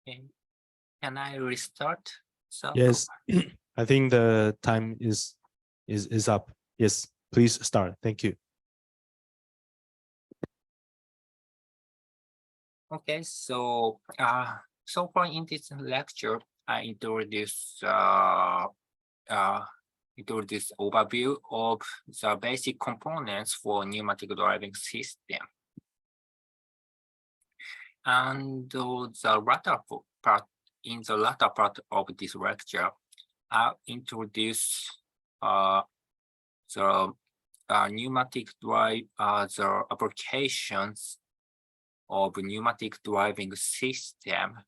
Okay. Can I restart? So Yes, I think the time is up. Yes, please start. Thank you. okay, so far in this lecture, I introduce overview of the basic components for pneumatic driving system. And the latter part, in the latter part of this lecture, I'll introduce the pneumatic drive, the applications of pneumatic driving system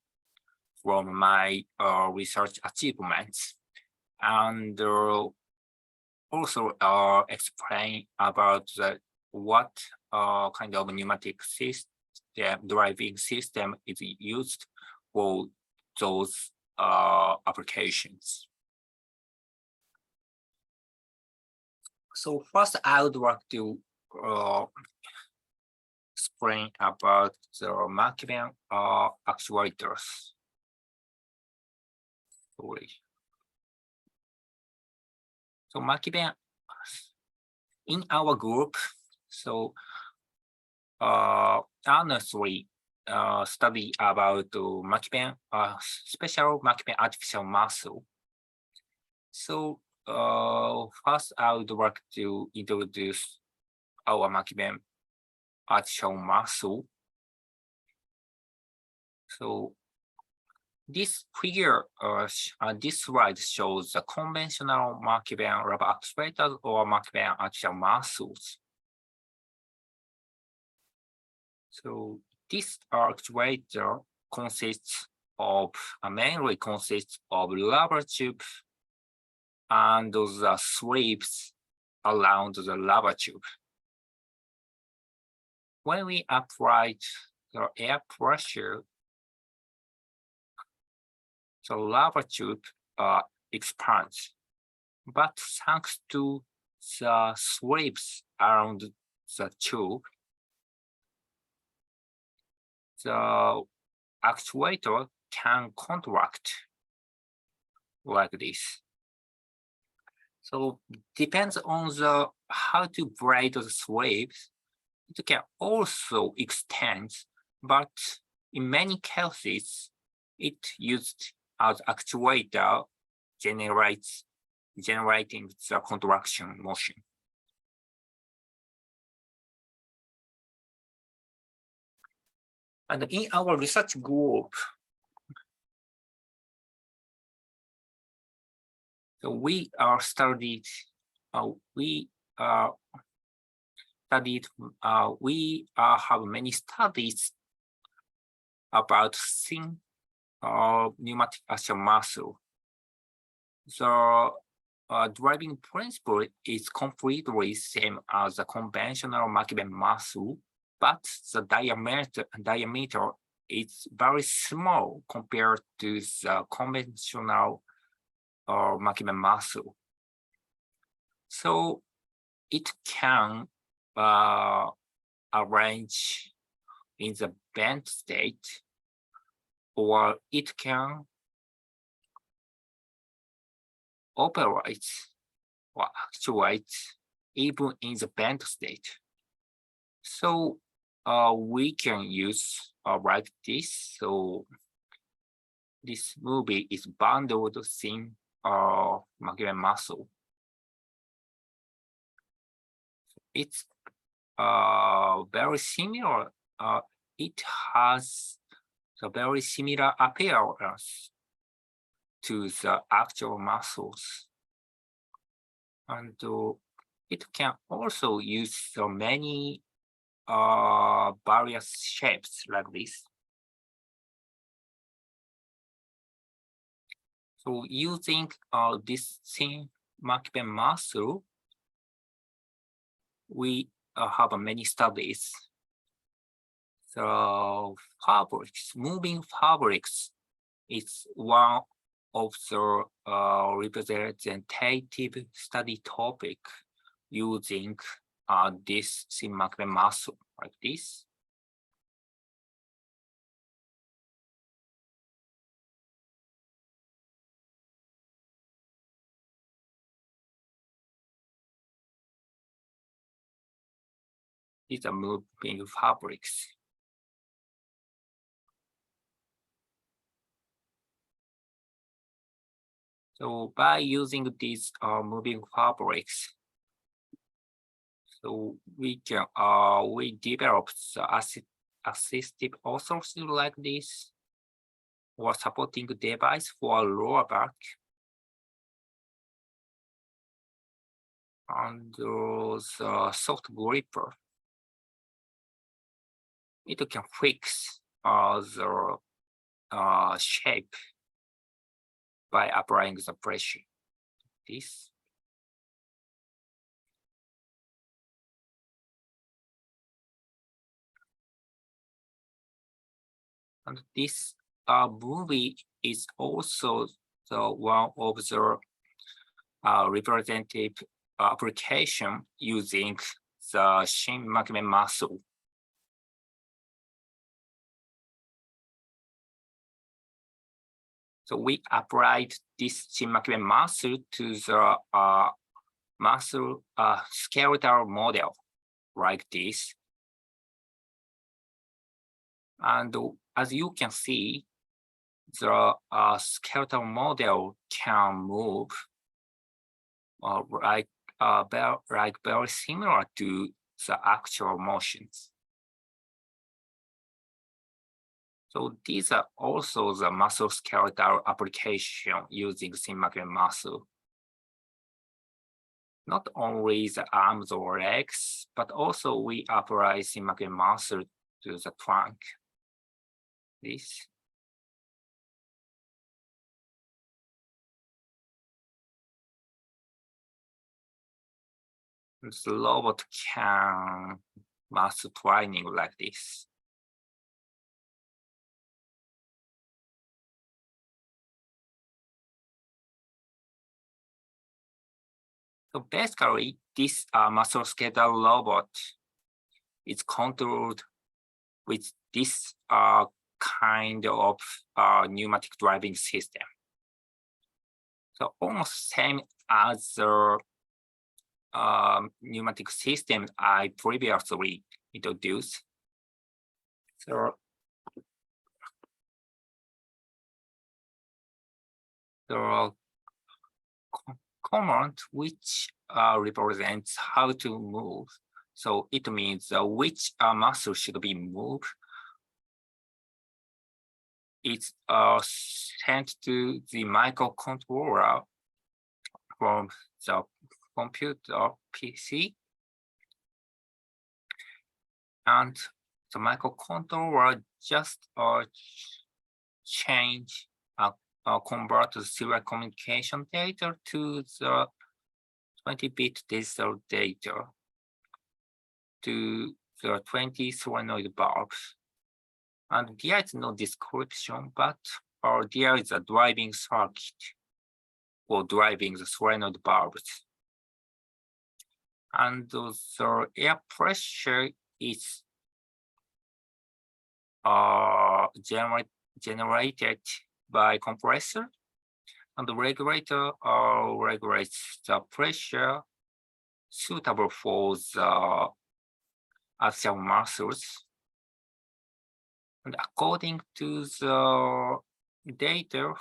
from my research achievements, and also explain about what kind of pneumatic system driving system is used for those applications. So first, I would like to explain about the Mach-E actuators. Sorry. So Mach-E in our group, so honestly study about Mach-E special Mach-E artificial muscle. So first, I would like to introduce our Mach-E artificial muscle. So this figure, this slide shows the conventional Mach-E rubber actuators or Mach-E artificial muscles. So this actuator mainly consists of rubber tube and the sweeps around the rubber tube. When we apply the air pressure, the rubber tube expands, but thanks to the sweeps around the tube, the actuator can contract like this. So depends on the how to braid the sweeps. It can also extend, but in many cases, it used as actuator generating the contraction motion. And in our research group, so we studied, we have many studies about thin pneumatic action muscle. The driving principle is completely same as the conventional Mach-E muscle, but the diameter is very small compared to the conventional Mach-E muscle. So it can arrange in the bent state, or it can operate or actuate even in the bent state. So we can use like this. So this movie is bundled thin Mach-E muscle. It's very similar. It has a very similar appearance to the actual muscles, and it can also use many various shapes like this. So using this thin Mach-E muscle, we have many studies. So moving fabrics is one of the representative study topic using this thin Mach-E muscle like this. These are moving fabrics. So by using these moving fabrics, so we developed the assistive orthosis like this, or supporting device for lower back, and the soft gripper. It can fix the shape by applying the pressure. This. And this movie is also the one of the representative application using the shin magnet muscle. So we applied this shin magnet muscle to the muscle skeletal model like this. And as you can see, the skeletal model can move like very similar to the actual motions. So these are also the muscle skeletal application using shin magnet muscle. Not only the arms or legs, but also we apply shin magnet muscle to the trunk. This. The robot can muscle training like this. So basically, this muscle skeletal robot is controlled with this kind of pneumatic driving system. So almost same as the pneumatic system I previously introduced. So the command which represents how to move. So it means which muscle should be moved. It's sent to the microcontroller from the computer PC. And the microcontroller just convert the serial communication data to the 20-bit digital data to the 20 solenoid bulbs. And there is no description, but there is a driving circuit for driving the solenoid bulbs. And the air pressure is generated by compressor, and the regulator regulates the pressure suitable for the axial muscles. And according to the data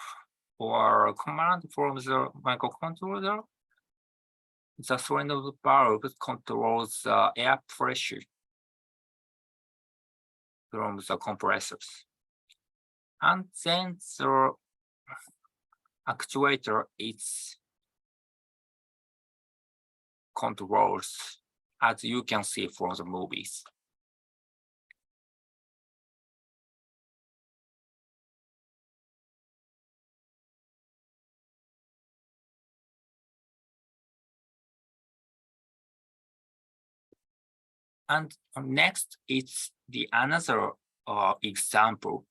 or command from the microcontroller, the solenoid bulb controls the air pressure from the compressors. And then the actuator is controls, as you can see from the movies. And next, it's the another example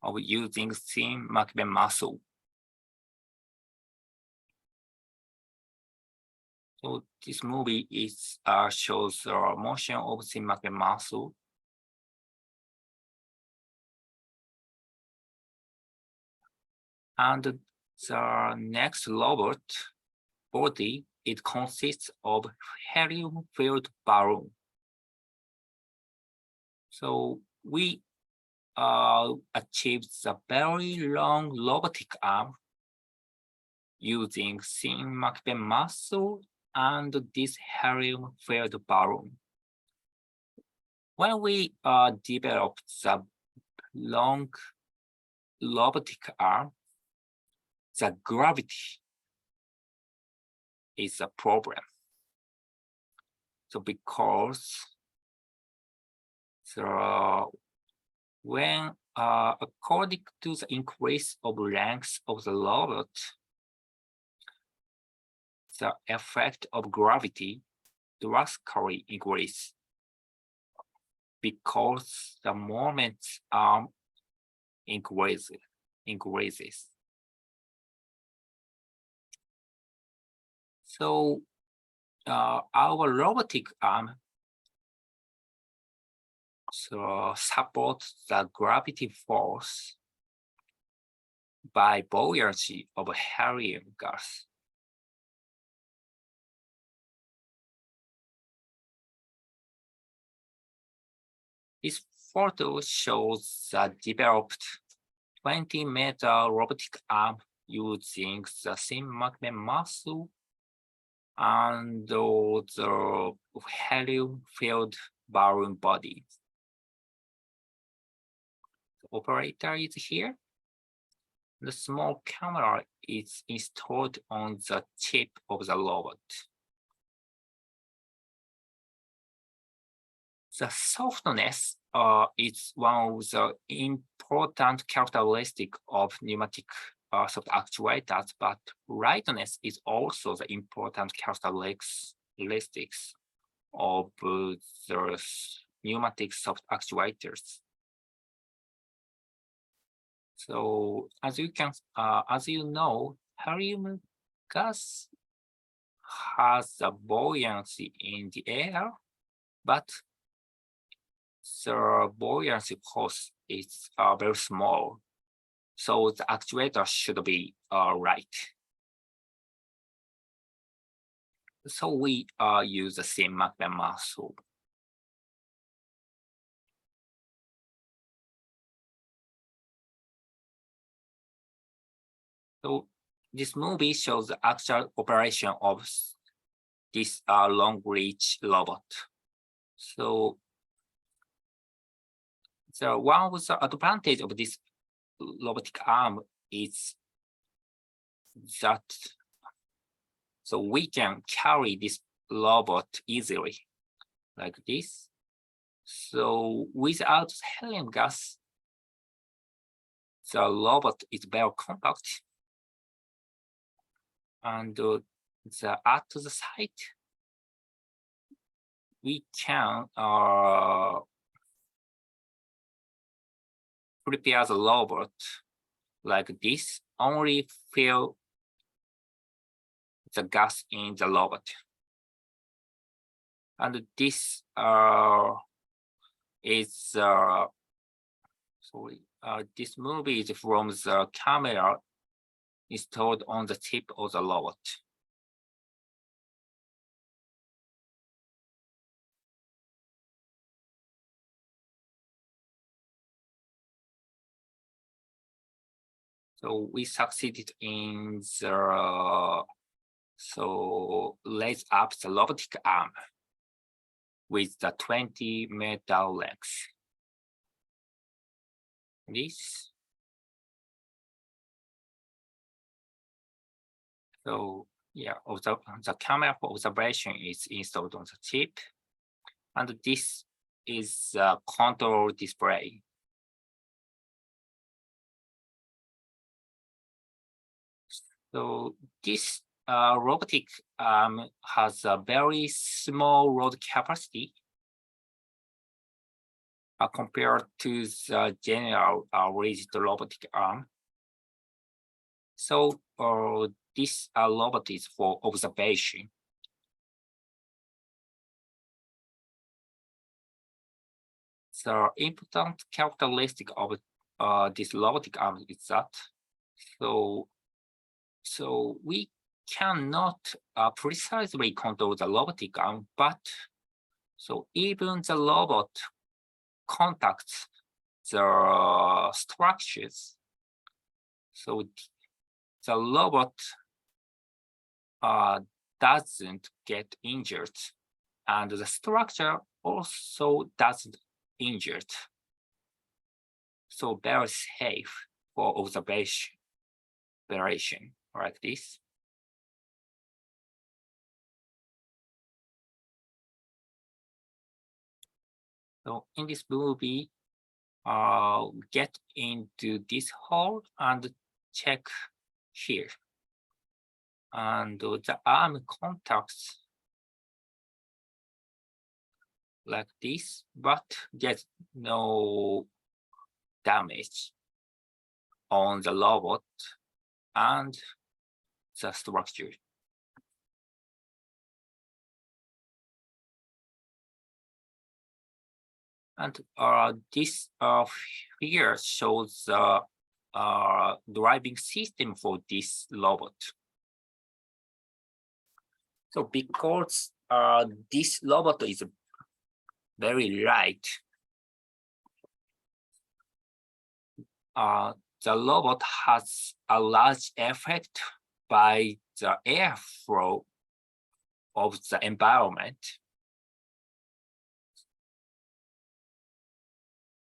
of using thin magnet muscle. So this movie is shows the motion of thin magnet muscle. And the next robot body, it consists of helium-filled balloon. So we achieved the very long robotic arm using thin magnet muscle and this helium-filled balloon. When we developed the long robotic arm, the gravity is a problem. So because when according to the increase of length of the robot, the effect of gravity drastically increases because the moment arm increases. So our robotic arm supports the gravity force by buoyancy of helium gas. This photo shows the developed 20-meter robotic arm using the thin magnet muscle and the helium-filled balloon body. The operator is here. The small camera is installed on the tip of the robot. The softness is one of the important characteristics of pneumatic soft actuators, but lightness is also the important characteristics of the pneumatic soft actuators. So as you know, helium gas has a buoyancy in the air, but the buoyancy force is very small. So the actuator should be right. So we use the same magnet muscle. So this movie shows the actual operation of this long reach robot. So one of the advantage of this robotic arm is that so we can carry this robot easily like this. So without helium gas, the robot is very compact. And at the site, we can prepare the robot like this, only fill the gas in the robot. And this is this movie is from the camera installed on the tip of the robot. So we succeeded in the raise up the robotic arm with the 20-meter length. This. So yeah, the camera for observation is installed on the chip, and this is the control display. So this robotic arm has a very small load capacity compared to the general rigid robotic arm. So this robot is for observation. The important characteristic of this robotic arm is that so we cannot precisely control the robotic arm, but so even the robot contacts the structures. So the robot doesn't get injured, and the structure also doesn't injured. So very safe for observation like this. So in this movie, get into this hole and check here. And the arm contacts like this, but there's no damage on the robot and the structure. And this figure shows the driving system for this robot. So because this robot is very light, the robot has a large effect by the airflow of the environment,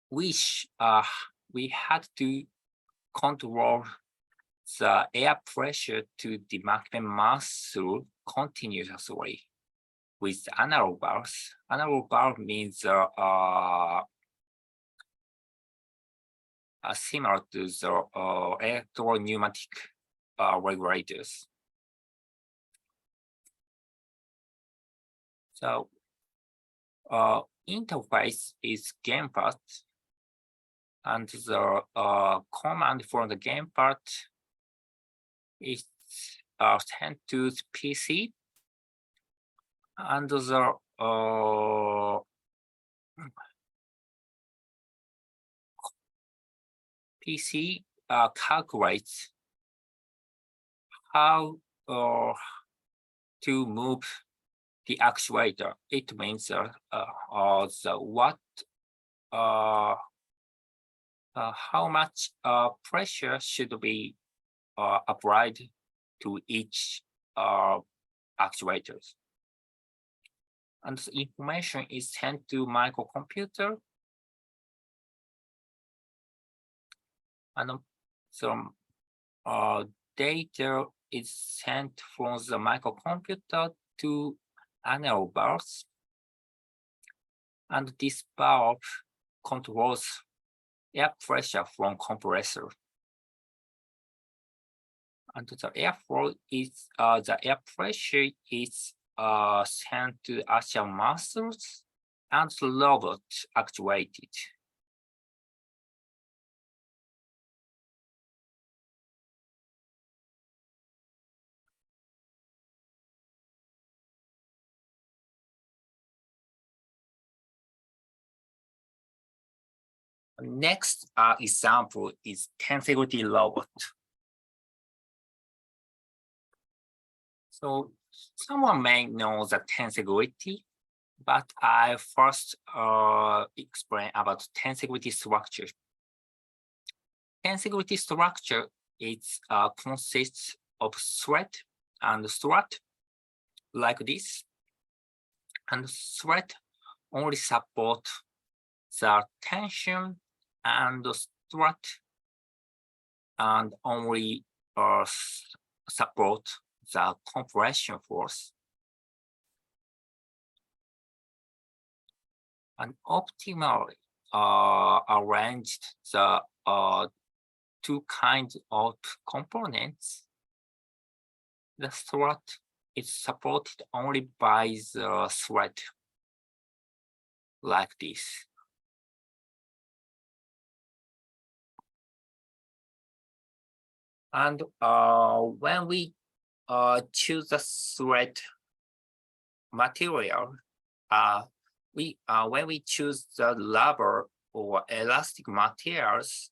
which we had to control the air pressure to the maximum mass through continuously with analog bars. Analog bar means similar to the electro-pneumatic regulators. So interface is gamepad, and the command from the gamepad is sent to the PC, and the PC calculates how to move the actuator. It means how much pressure should be applied to each actuators. And the information is sent to microcomputer. And some data is sent from the microcomputer to analog bars. And this bar controls air pressure from compressor. And the airflow is the air pressure is sent to actual muscles and the robot actuated. Next example is tensegrity robot. So someone may know the tensegrity, but I first explain about tensegrity structure. Tensegrity structure is consists of thread and strut like this, and thread only support the tension, and the strut and only support the compression force. And optimally arranged the two kinds of components. The strut is supported only by the thread like this. And when we choose the thread material, when we choose the rubber or elastic materials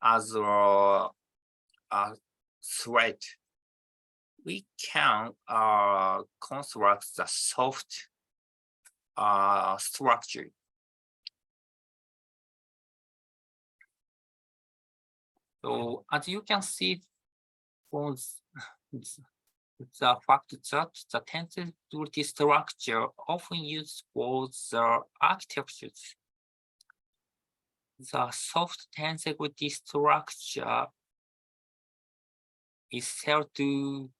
as a thread, we can construct the soft structure. So as you can see from the fact that the tensor structure often used for the architectures. The soft tensor structure is said to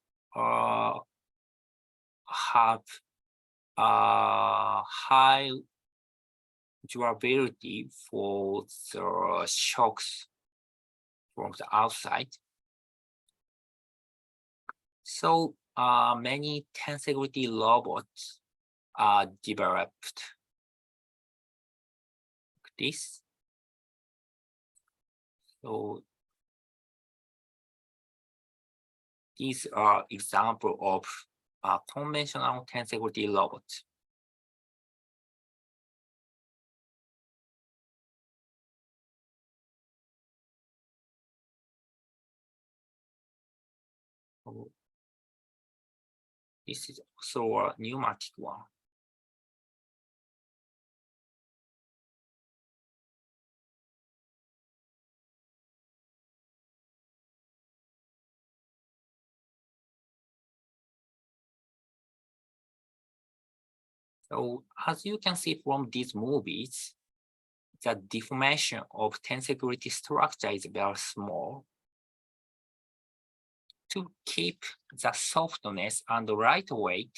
have high durability for the shocks from the outside. So many tensegrity robots are developed like this. So these are examples of conventional tensegrity robots. So this is also a pneumatic one. So as you can see from these movies, the deformation of tensegrity structure is very small. To keep the softness and lightweight,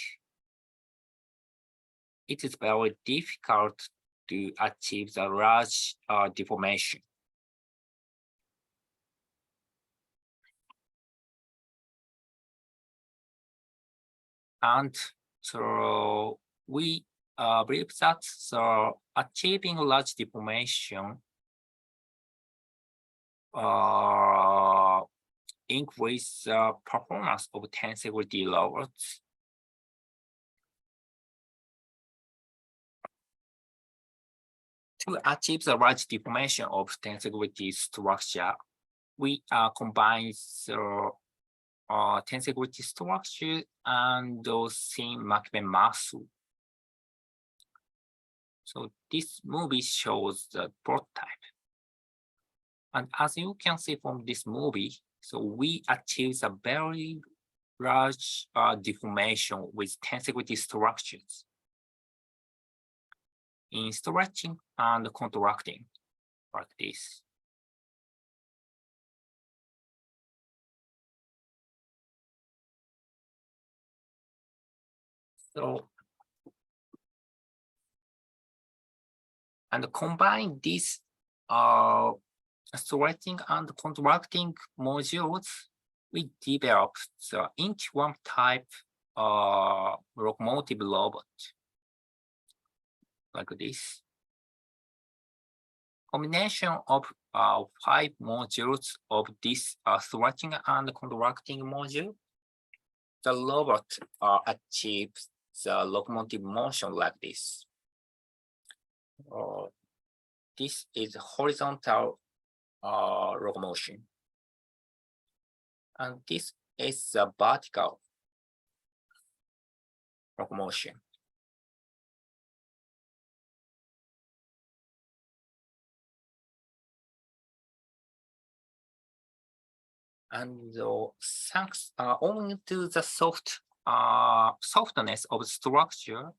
it is very difficult to achieve the large deformation. And so we believe that achieving large deformation increase the performance of tensegrity robots. To achieve the large deformation of tensegrity structure, we combine the tensegrity structure and those thin magnet muscle. So this movie shows the prototype. And as you can see from this movie, so we achieve a very large deformation with tensegrity structures in stretching and contracting like this. So, and combine these stretching and contracting modules, we developed the inch-worm type locomotive robot like this. Combination of 5 modules of this stretching and contracting module, the robot achieves the locomotive motion like this. This is horizontal locomotion. And this is the vertical locomotion. And thanks only to the softness of the structure,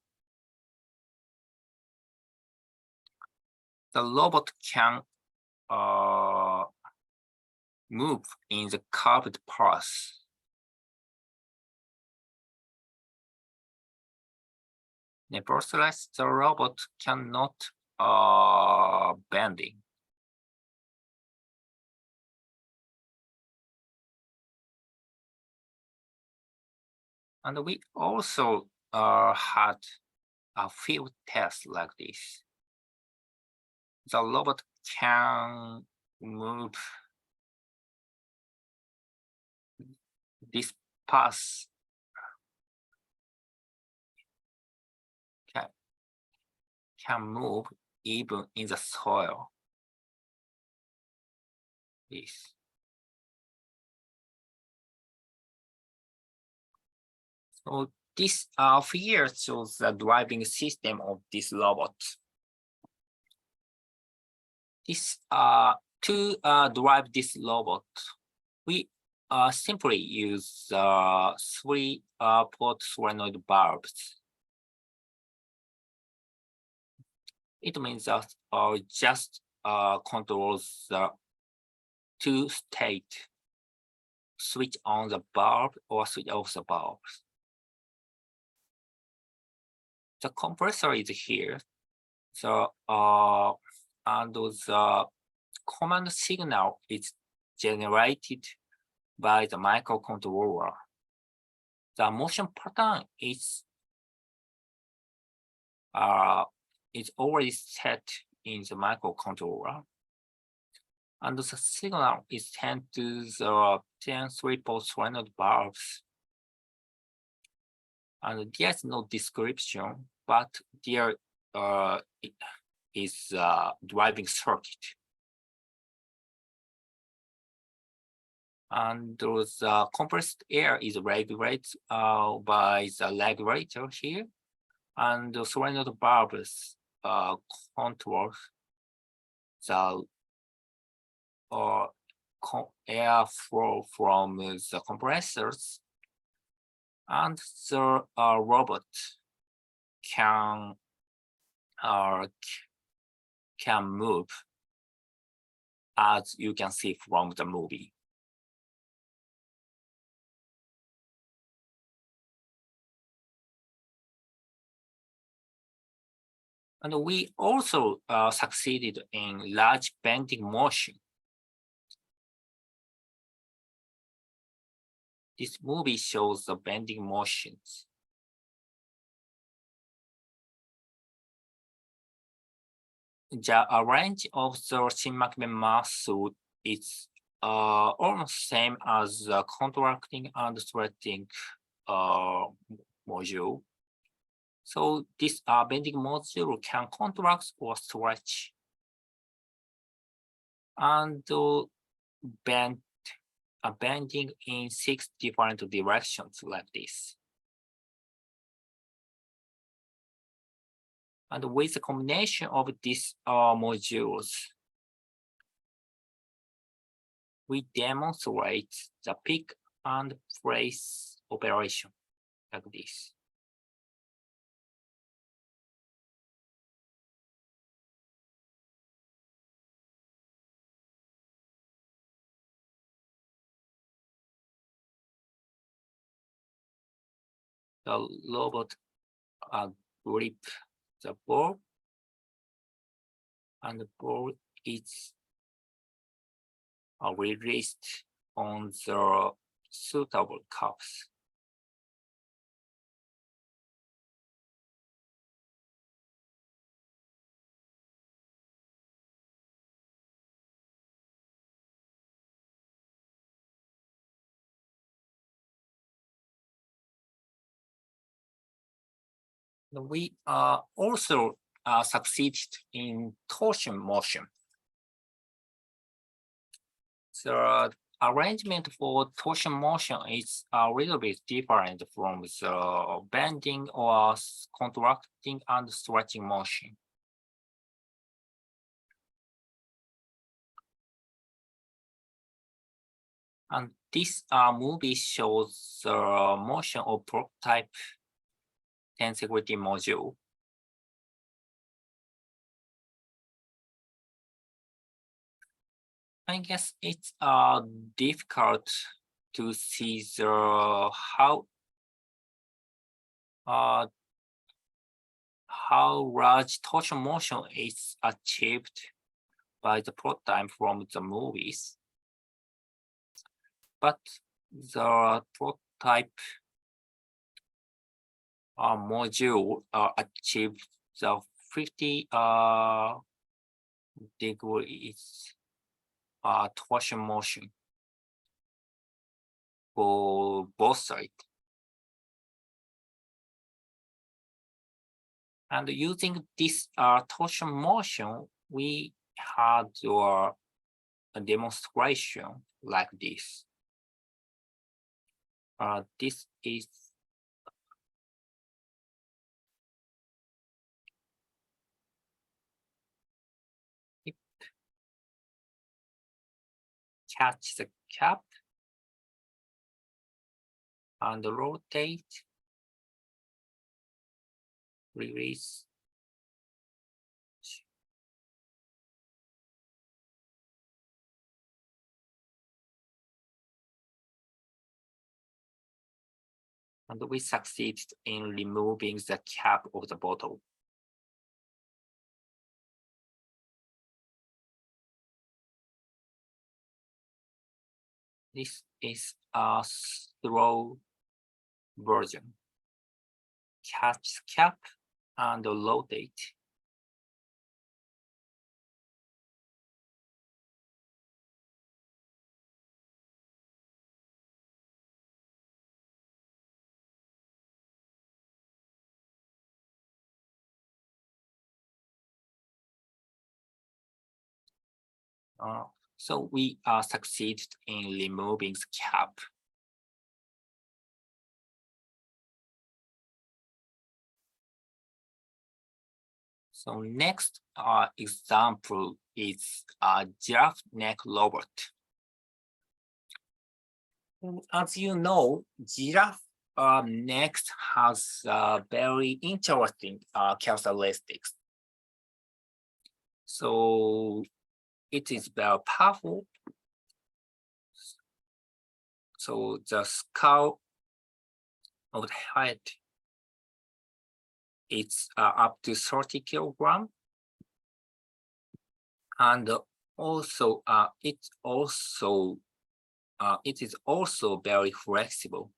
the robot can move in the curved path. Nevertheless, the robot cannot bending. And we also had a field test like this. The robot can move this path can move even in the soil. This. So this figure shows the driving system of this robot. This To drive this robot, we simply use three port solenoid valves. It means that just controls the two state, switch on the valve or switch off the valve. The compressor is here. And the command signal is generated by the microcontroller. The motion pattern is already set in the microcontroller. And the signal is sent to the 10 3-port solenoid valves. And there's no description, but there is a driving circuit. And the compressed air is regulated by the regulator here. And the solenoid valves control the air flow from the compressors, and the robot can move, as you can see from the movie. And we also succeeded in large bending motion. This movie shows the bending motions. The range of the Shin-Makinen muscle is almost same as the contracting and stretching module. So this bending module can contract or stretch and bending in 6 different directions like this. And with the combination of these modules, we demonstrate the pick and place operation like this. The robot grip the ball, and the ball is released on the suitable cups. We also succeeded in torsion motion. The arrangement for torsion motion is a little bit different from the bending or contracting and stretching motion. And this movie shows the motion of prototype tensegrity module. I guess it's difficult to see the how large torsion motion is achieved by the prototype from the movies. But the prototype module achieved the 50 degrees torsion motion for both sides. And using this torsion motion, we had a demonstration like this. This is catch the cap and rotate, release. And we succeeded in removing the cap of the bottle. This is a slow version. Catch cap and rotate. So we succeeded in removing the cap. So next example is a giraffe neck robot. As you know, giraffe neck has very interesting characteristics. So it is very powerful. So the skull of the head, it's up to 30 kilogram. And also, it is also very flexible.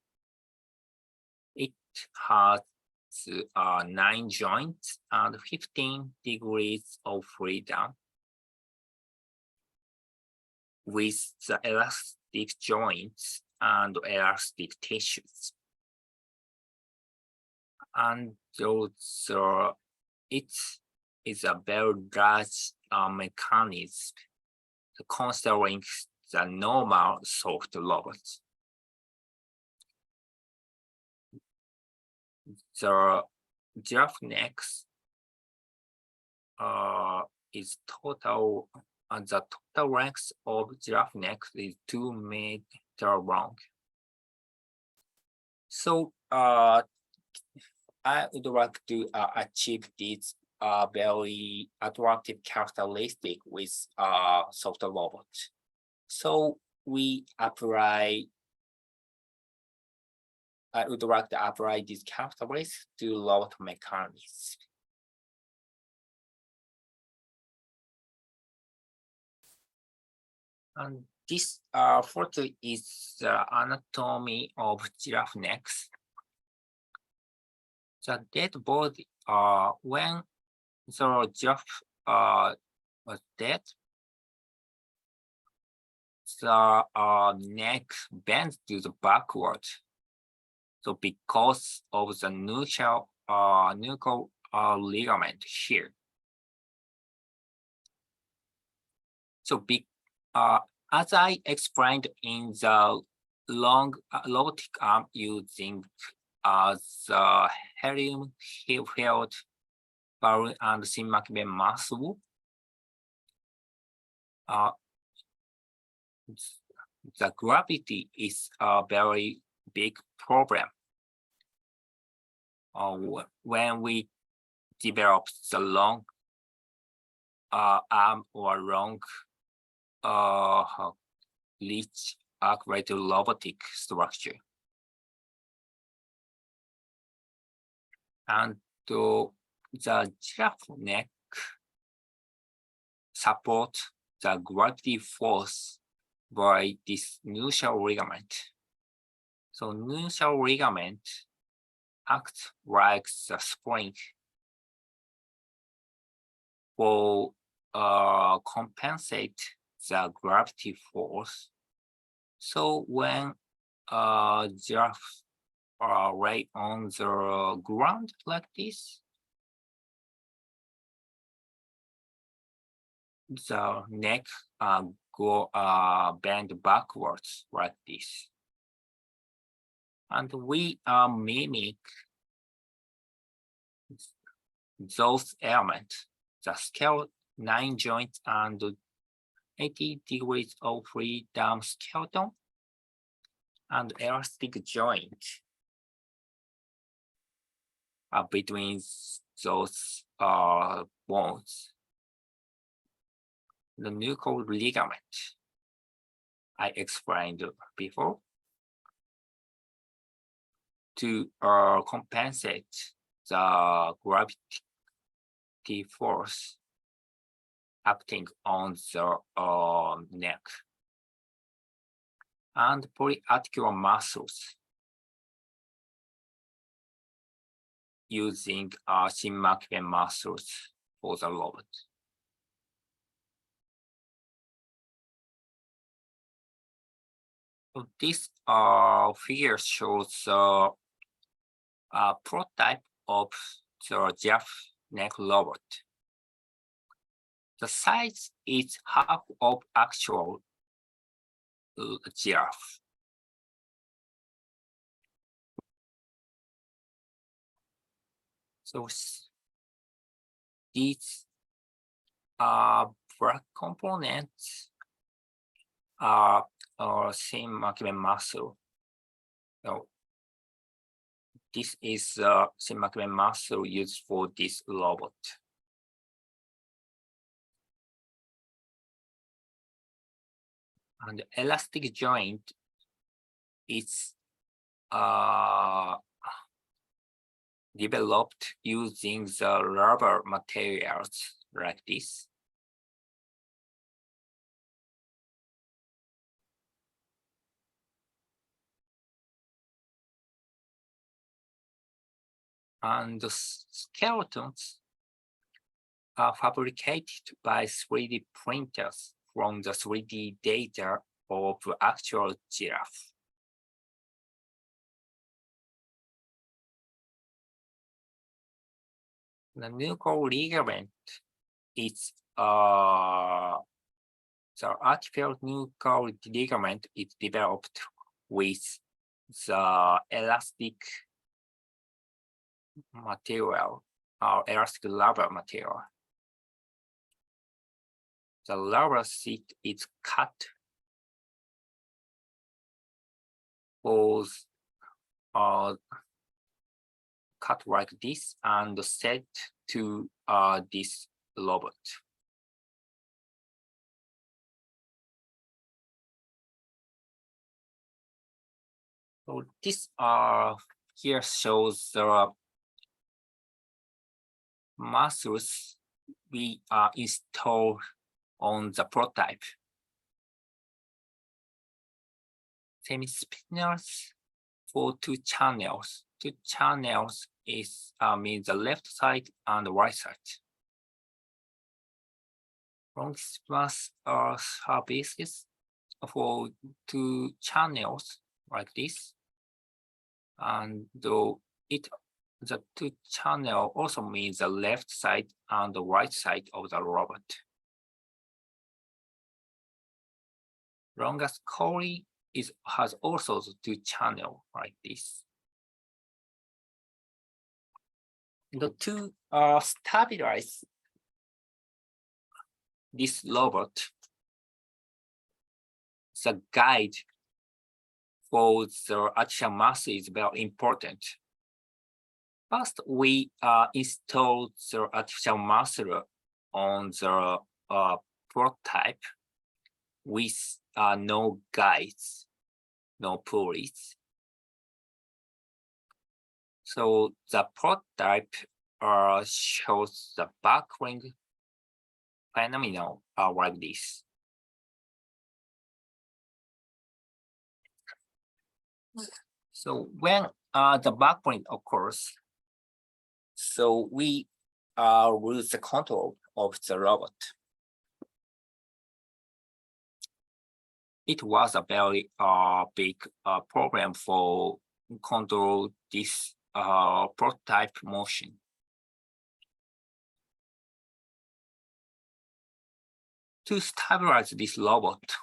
It has 9 joints and 15 degrees of freedom. With the elastic joints and elastic tissues. And also, it is a very large mechanism considering the normal soft robots. The giraffe neck is total, the total length of giraffe neck is 2 meters long. So I would like to achieve this very attractive characteristic with soft robot. So I would like to apply this characteristic to robot mechanics. And this photo is the anatomy of giraffe necks. The dead body, when the giraffe was dead, the neck bends to the backward. So because of the nuchal ligament here. So as I explained in the long robotic arm using the helium-filled balloon and thin muscle, the gravity is a very big problem. When we develop the long arm or long reach actuated robotic structure. And the giraffe neck support the gravity force by this nuchal ligament. So nuchal ligament acts like the spring for compensate the gravity force. So when giraffe lay on the ground like this, the neck go bend backwards like this. And we mimic those elements, the scale 9 joints and 80 degrees of freedom skeleton and elastic joint between those bones. The nuchal ligament I explained before to compensate the gravity force acting on the neck, and polyarticular muscles using shin-McBain muscles for the robot. So this figure shows a prototype of the giraffe neck robot. The size is half of actual giraffe. So these black components are shin-McBain muscle. So this is shin-McBain muscle used for this robot. And the elastic joint is developed using the rubber materials like this. And the skeletons are fabricated by 3D printers from the 3D data of actual giraffe. The nuchal ligament is the artificial nuchal ligament is developed with the elastic material or elastic rubber material. The rubber sheet is cut cut like this and set to this robot. So this here shows the muscles we install on the prototype. Semi-spinals for 2 channels. 2 channels is means the left side and the right side. Longissimus surfaces for 2 channels like this, and the 2 channel also means the left side and the right side of the robot. Longest collie has also the 2 channel like this. The two stabilize this robot. The guide for the artificial muscle is very important. First, we install the artificial muscle on the prototype with no guides, no pulleys. So the prototype shows the buckling phenomenon like this. So when the buckling occurs, so we lose the control of the robot. It was a very big problem for control this prototype motion. To stabilize this robot,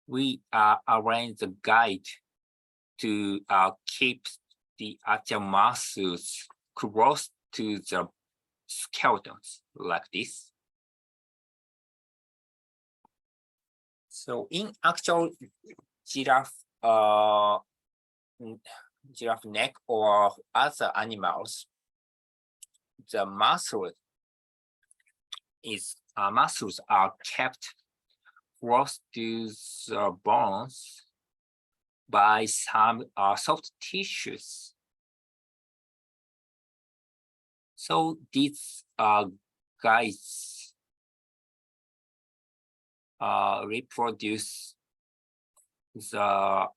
we arrange the guide to keep the actual muscles close to the skeletons like this. So in actual giraffe giraffe neck or other animals, the muscles are kept close to the bones by some soft tissues. So these guys reproduce those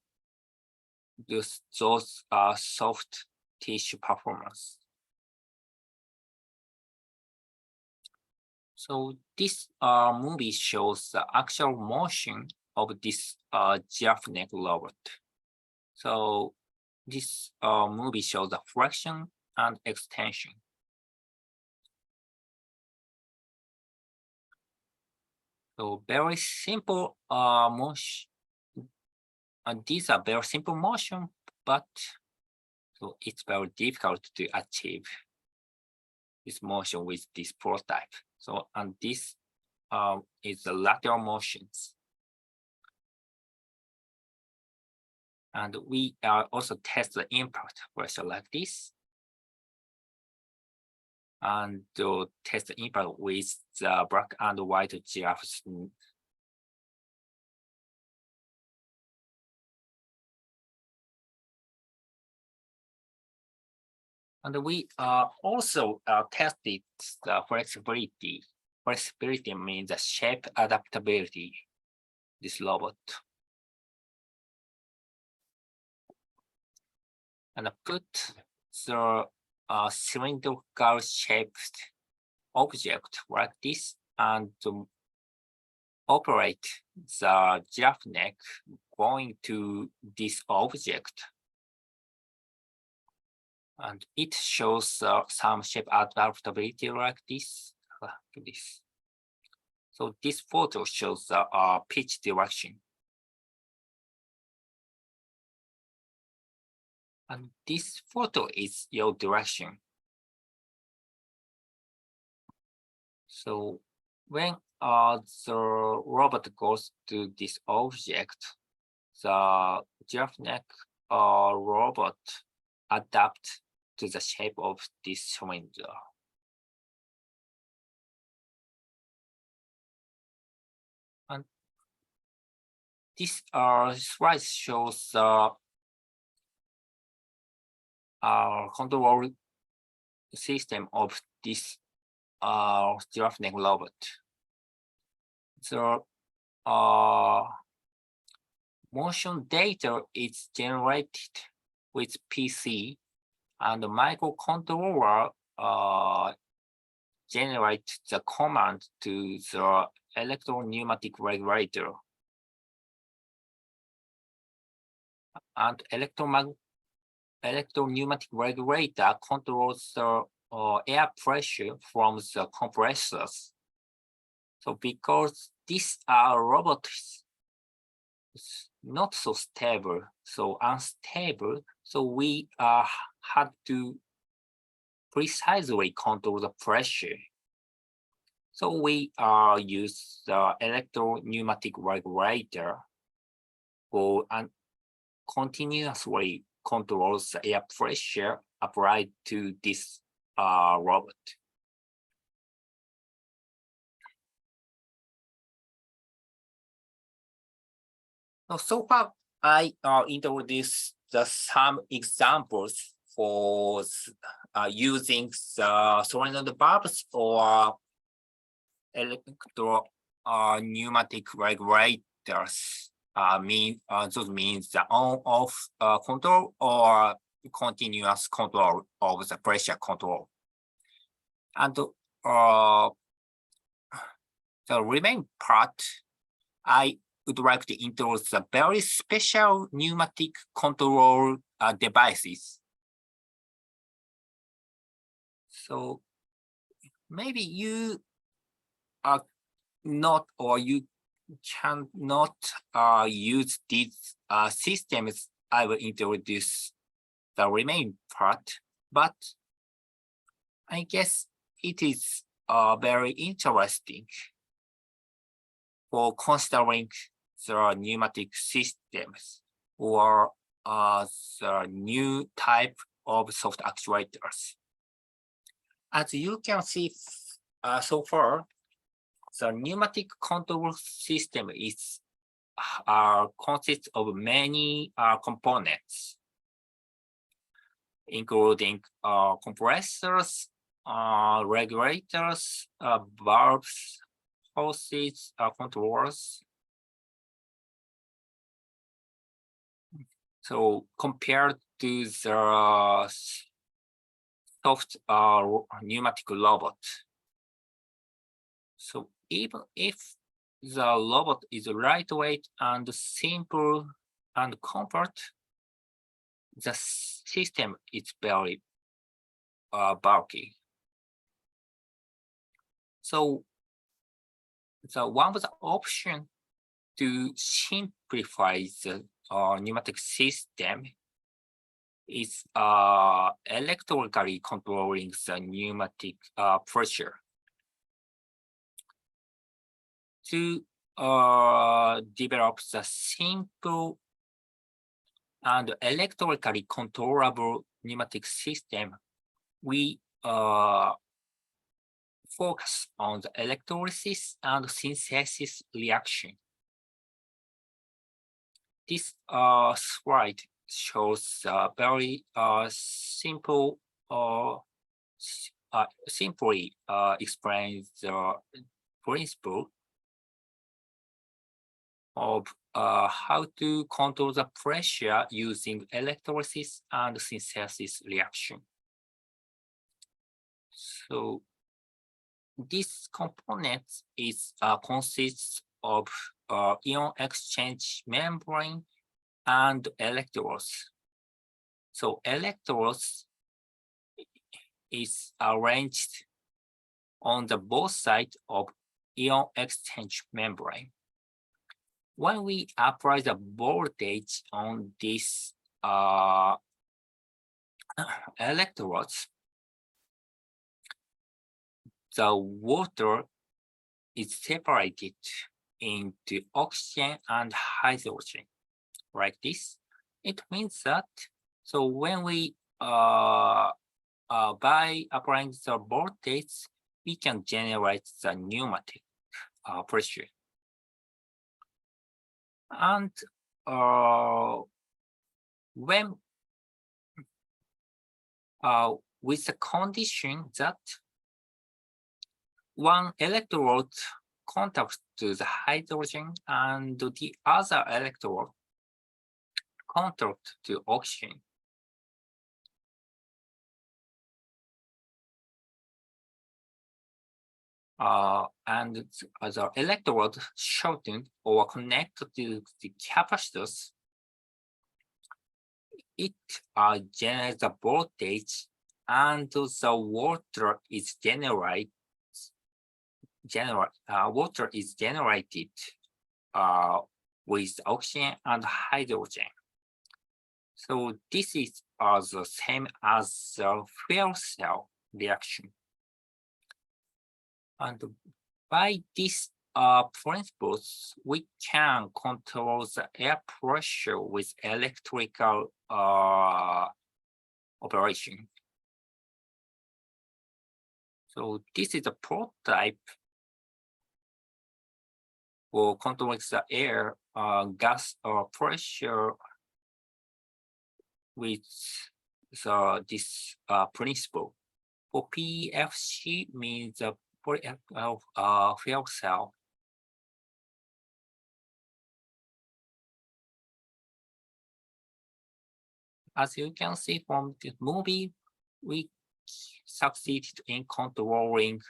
soft tissue performance. So this movie shows the actual motion of this giraffe neck robot. So this movie shows the flexion and extension. So very simple motion. And these are very simple motion, but so it's very difficult to achieve this motion with this prototype. So and this is the lateral motions. And we also test the impact pressure like this. And test the impact with the black and white giraffes. And we also tested the flexibility. Flexibility means the shape adaptability, this robot. And put the cylindrical shaped object like this and operate the giraffe neck going to this object. And it shows some shape adaptability like this. So this photo shows the pitch direction. And this photo is your direction. So when the robot goes to this object, the giraffe neck robot adapt to the shape of this cylinder. And this slide shows the control system of this giraffe neck robot. The motion data is generated with PC, and the microcontroller generate the command to the electro-pneumatic regulator. And electro-pneumatic regulator controls the air pressure from the compressors. So because this robot is not so stable, so unstable, so we had to precisely control the pressure. So we use the electro-pneumatic regulator for continuously controls the air pressure applied to this robot. So far, I introduced some examples for using the solenoid bulbs or electro pneumatic regulators. Those means the on-off control or continuous control of the pressure control. And the remaining part, I would like to introduce the very special pneumatic control devices. So maybe you are not, or you cannot use these systems. I will introduce the remaining part, but I guess it is very interesting for considering the pneumatic systems or the new type of soft actuators. As you can see so far, the pneumatic control system is consists of many components, including compressors, regulators, valves, hoses, controllers. So compared to the soft pneumatic robot, so even if the robot is lightweight and simple and comfort, the system is very bulky. So the one of the option to simplify the pneumatic system is electrically controlling the pneumatic pressure. To develop the simple and electrically controllable pneumatic system, we focus on the electrolysis and synthesis reaction. This slide shows very simple simply explains the principle of how to control the pressure using electrolysis and synthesis reaction. So this component is consists of ion exchange membrane and electrodes. So electrodes is arranged on the both sides of ion exchange membrane. When we apply the voltage on these electrodes, the water is separated into oxygen and hydrogen, like this. It means that, so when we by applying the voltage, we can generate the pneumatic pressure. And when with the condition that one electrode contacts to the hydrogen and the other electrode contact to oxygen. And the electrode shortened or connected to the capacitors, it generates the voltage, and the water is generated with oxygen and hydrogen. So this is the same as the fuel cell reaction. And by these principles, we can control the air pressure with electrical operation. So this is a prototype for controlling the air gas pressure with this principle. For PFC means the fuel cell. As you can see from this movie, we succeeded in controlling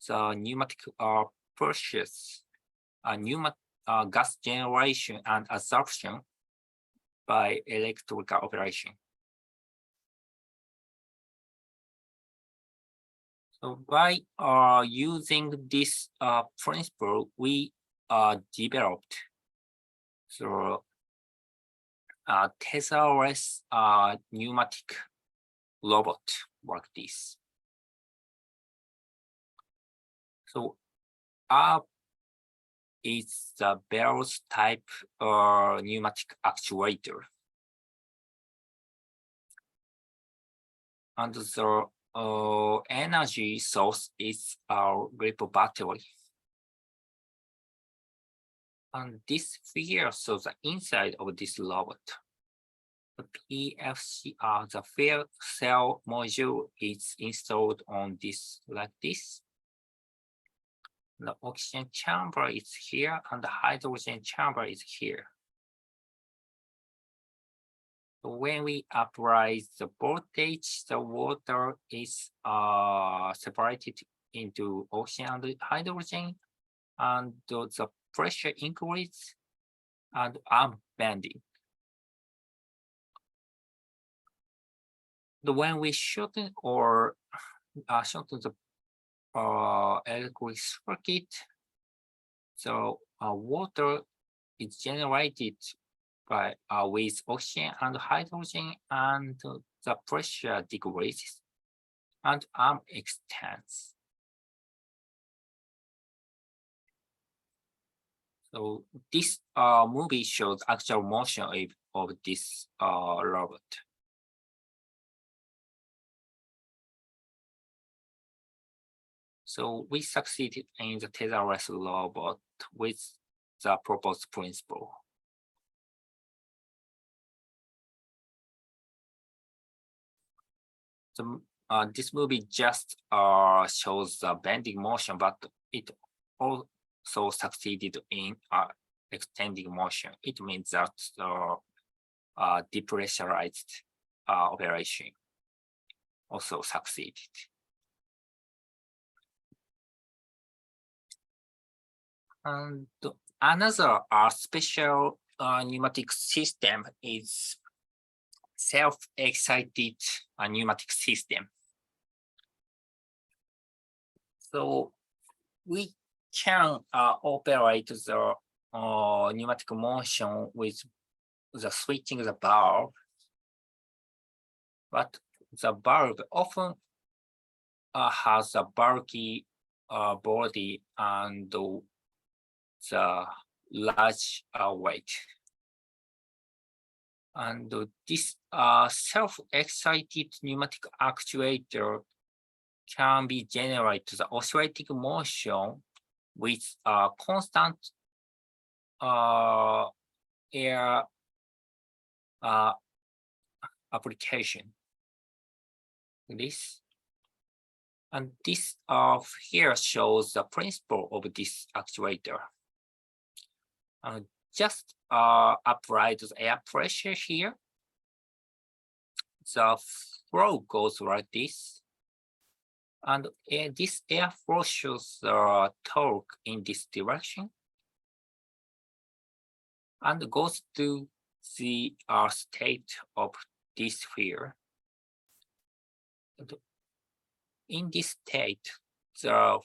the pneumatic pressures, gas generation and absorption by electrical operation. So by using this principle, we developed the Tesla-less pneumatic robot like this. So is the bellows type pneumatic actuator. And the energy source is our grip battery. And this figure shows the inside of this robot. The PFCR, the fuel cell module, is installed on this like this. The oxygen chamber is here and the hydrogen chamber is here. So when we apply the voltage, the water is separated into oxygen and hydrogen, and the pressure increases and arm bending. When we shorten or shorten the electric circuit, so water is generated by with oxygen and hydrogen, and the pressure decreases and arm extends. So this movie shows actual motion of this robot. So we succeeded in the tetherless robot with the proposed principle. So this movie just shows the bending motion, but it also succeeded in extending motion. It means that depressurized operation also succeeded. And another special pneumatic system is self-excited pneumatic system. So we can operate the pneumatic motion with the switching the valve, but the valve often has a bulky body and the large weight. And this self-excited pneumatic actuator can be generated the oscillating motion with constant air application. This and this here shows the principle of this actuator. Just apply the air pressure here. The flow goes like this. And this airflow shows the torque in this direction and goes to the state of this sphere. In this state, the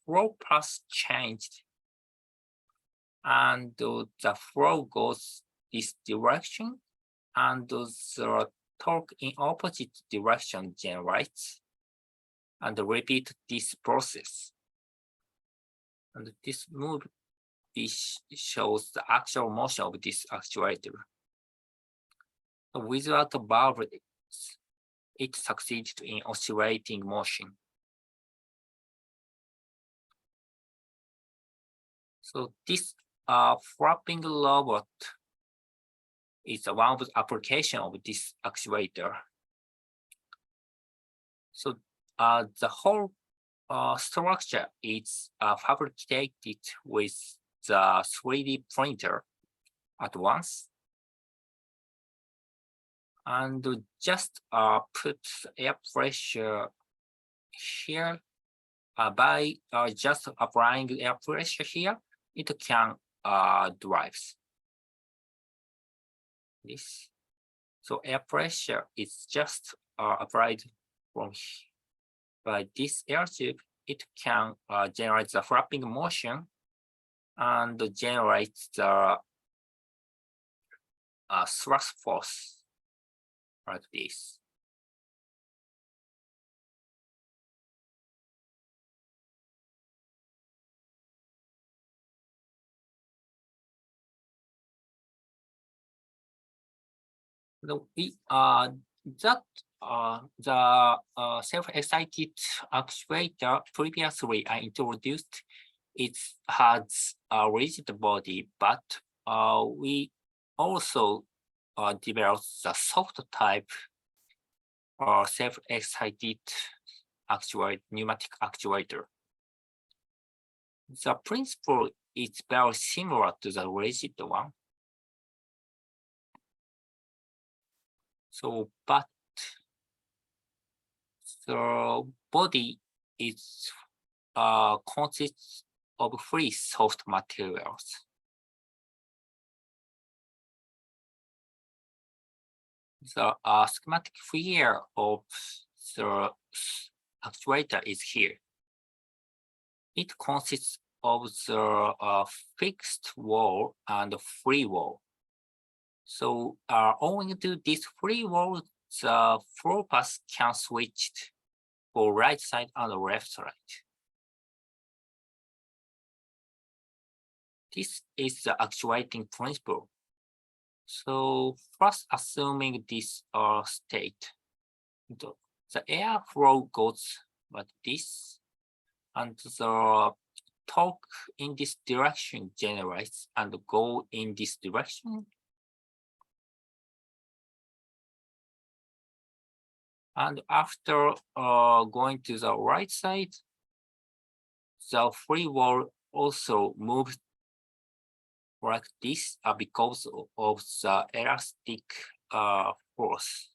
flow path changed and the flow goes this direction and the torque in opposite direction generates and repeat this process. And this movie shows the actual motion of this actuator. Without the valve, it succeeded in oscillating motion. So this flapping robot is one of the application of this actuator. So the whole structure is fabricated with the 3D printer at once. And just put air pressure here. By just applying air pressure here, it can drive this. So air pressure is just applied from by this air tube. It can generate the flapping motion and generate the thrust force like this. The self-excited actuator previously I introduced, it has a rigid body, but we also developed the soft type self-excited pneumatic actuator. The principle is very similar to the rigid one. So, but the body is consists of three soft materials. The schematic figure of the actuator is here. It consists of the fixed wall and free wall. So owing to this free wall, the flow path can switch for right side and left side. This is the actuating principle. So first assuming this state, the air flow goes like this, and the torque in this direction generates and go in this direction. And after going to the right side, the free wall also moves like this because of the elastic force.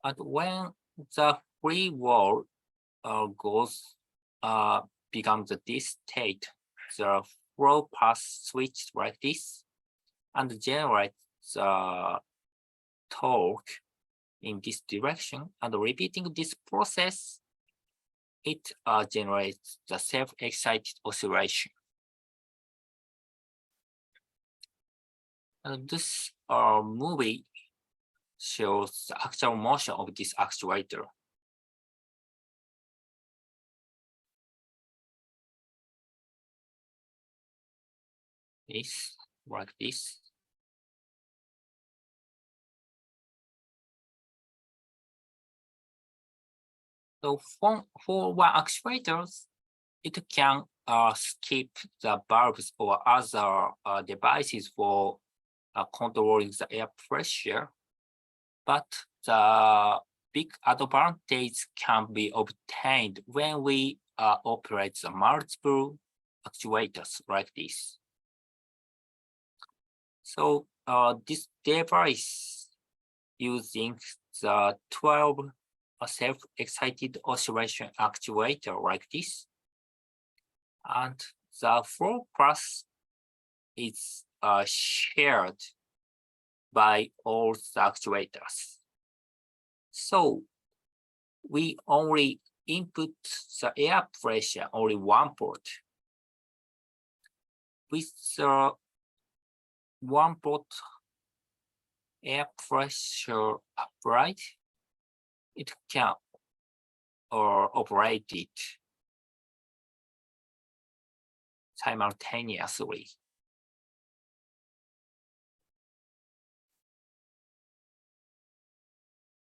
And when the free wall becomes this state, the flow path switches like this and generates the torque in this direction. And repeating this process, it generates the self-excited oscillation. This movie shows the actual motion of this actuator. This, like this. So for one actuator, it can skip the valves or other devices for controlling the air pressure, but the big advantage can be obtained when we operate the multiple actuators like this. So this device using the 12 self-excited oscillation actuator like this, and the flow path is shared by all the actuators. So we only input the air pressure only one port. With the one port air pressure applied, it can operate it simultaneously.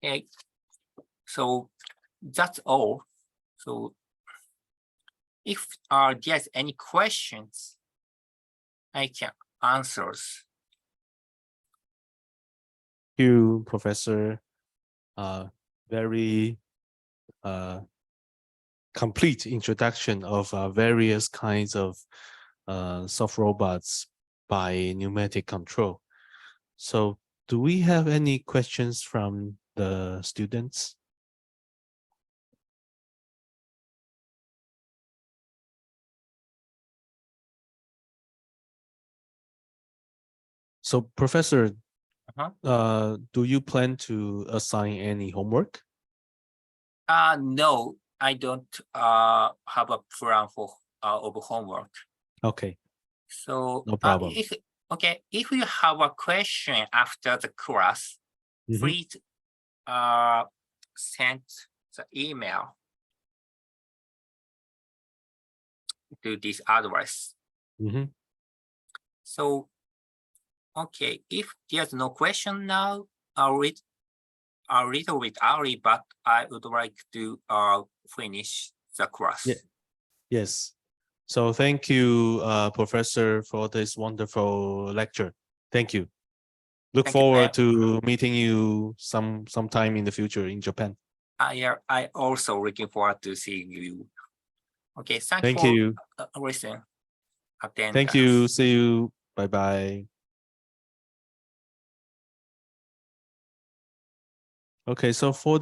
Okay, so that's all. So if there's any questions, I can answer. Thank you, Professor. Very complete introduction of various kinds of soft robots by pneumatic control. So do we have any questions from the students? So Professor, do you plan to assign any homework? No, I don't have a plan for of homework. Okay. So no problem. If you have a question after the class, please send the email to this address. So Okay, if there's no question now, I'll read a little bit early, but I would like to finish the class. Yeah. Yes. So thank you, Professor, for this wonderful lecture. Thank you. Look Thank you. forward to meeting you sometime in the future in Japan. I also looking forward to seeing you. Okay, thanks Thank for you. listening. Thank you. Attendance. See you. Bye bye. Okay, so for